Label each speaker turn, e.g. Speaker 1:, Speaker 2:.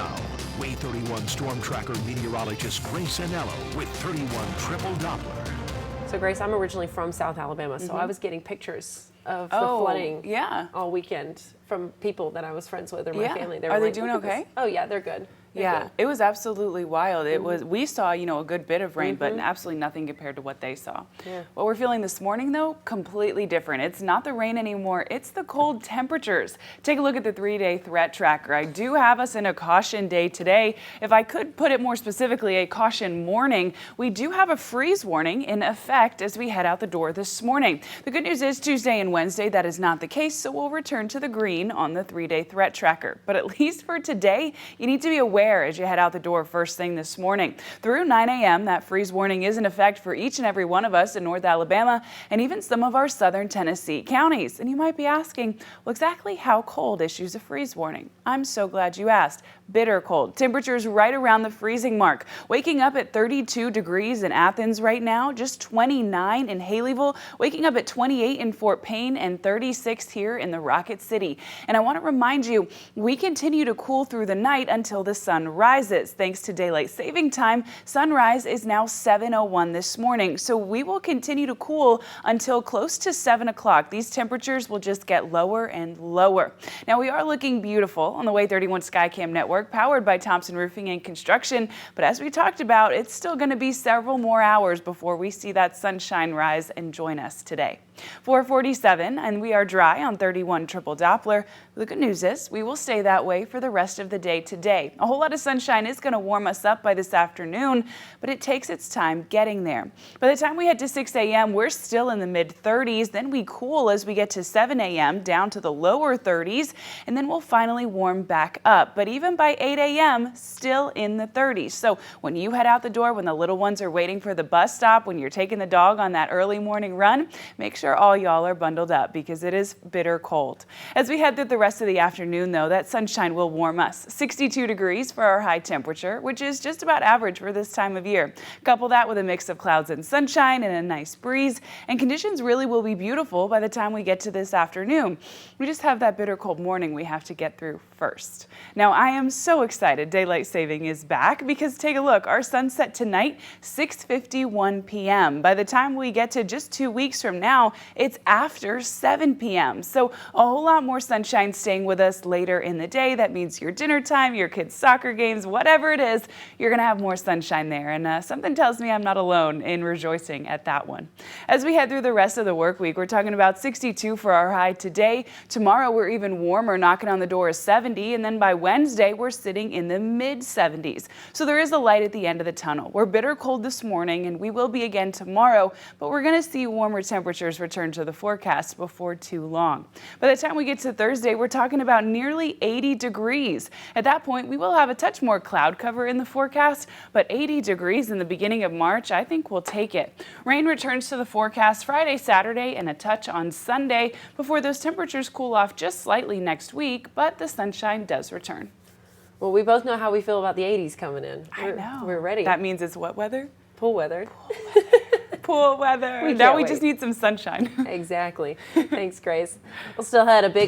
Speaker 1: Now, Way 31 Storm Tracker meteorologist Grace Anello with 31 Triple Doppler.
Speaker 2: So Grace, I'm originally from South Alabama, so I was getting pictures of the flooding all weekend from people that I was friends with or my family.
Speaker 3: Are they doing okay?
Speaker 2: Oh yeah, they're good.
Speaker 3: Yeah, it was absolutely wild. It was. We saw, a good bit of rain, but absolutely nothing compared to what they saw.
Speaker 2: Yeah.
Speaker 3: What we're feeling this morning, though, completely different. It's not the rain anymore. It's the cold temperatures. Take a look at the 3-day threat tracker. I do have us in a caution day today. If I could put it more specifically, a caution warning. We do have a freeze warning in effect as we head out the door this morning. The good news is Tuesday and Wednesday, that is not the case, so we'll return to the green on the 3-day threat tracker. But at least for today, you need to be aware as you head out the door first thing this morning. Through 9 a.m., that freeze warning is in effect for each and every one of us in North Alabama and even some of our southern Tennessee counties. And you might be asking, well, exactly how cold issues a freeze warning? I'm so glad you asked. Bitter cold. Temperatures right around the freezing mark. Waking up at 32 degrees in Athens right now, just 29 in Haleyville, waking up at 28 in Fort Payne and 36 here in the Rocket City. And I want to remind you, we continue to cool through the night until the sun rises. Thanks to daylight saving time, sunrise is now 7:01 this morning. So we will continue to cool until close to 7 o'clock. These temperatures will just get lower and lower. Now we are looking beautiful on the Way 31 Skycam network, powered by Thompson Roofing and Construction. But as we talked about, it's still going to be several more hours before we see that sunshine rise and join us today. 4:47, and we are dry on 31 Triple Doppler. The good news is we will stay that way for the rest of the day today. A whole lot of sunshine is going to warm us up by this afternoon, but it takes its time getting there. By the time we head to 6 a.m., we're still in the mid-30s. Then we cool as we get to 7 a.m. down to the lower 30s, and then we'll finally warm back up. But even by 8 a.m., still in the 30s. So when you head out the door, when the little ones are waiting for the bus stop, when you're taking the dog on that early morning run, make sure all y'all are bundled up because it is bitter cold. As we head through the rest of the afternoon, though, that sunshine will warm us. 62 degrees for our high temperature, which is just about average for this time of year. Couple that with a mix of clouds and sunshine and a nice breeze, and conditions really will be beautiful by the time we get to this afternoon. We just have that bitter cold morning we have to get through first. Now, I am so excited daylight saving is back because take a look, our sunset tonight, 6:51 p.m. By the time we get to just 2 weeks from now, it's after 7 p.m. So a whole lot more sunshine staying with us later in the day. That means your dinner time, your kids' soccer games, whatever it is, you're going to have more sunshine there. And something tells me I'm not alone in rejoicing at that one. As we head through the rest of the work week, we're talking about 62 for our high today. Tomorrow, we're even warmer, knocking on the door of 70. And then by Wednesday, we're sitting in the mid-70s. So there is a light at the end of the tunnel. We're bitter cold this morning, and we will be again tomorrow, but we're going to see warmer temperatures return to the forecast before too long. By the time we get to Thursday, we're talking about nearly 80 degrees. At that point, we will have a touch more cloud cover in the forecast, but 80 degrees in the beginning of March, I think we'll take it. Rain returns to the forecast Friday, Saturday, and a touch on Sunday before those temperatures cool off just slightly next week, but the sunshine does return.
Speaker 2: Well, we both know how we feel about the 80s coming in.
Speaker 3: I know.
Speaker 2: We're ready.
Speaker 3: That means it's what weather?
Speaker 2: Pool weather.
Speaker 3: Pool weather.
Speaker 2: We
Speaker 3: now
Speaker 2: can't
Speaker 3: we
Speaker 2: wait.
Speaker 3: just need some sunshine.
Speaker 2: Exactly. Thanks, Grace. We'll still had a big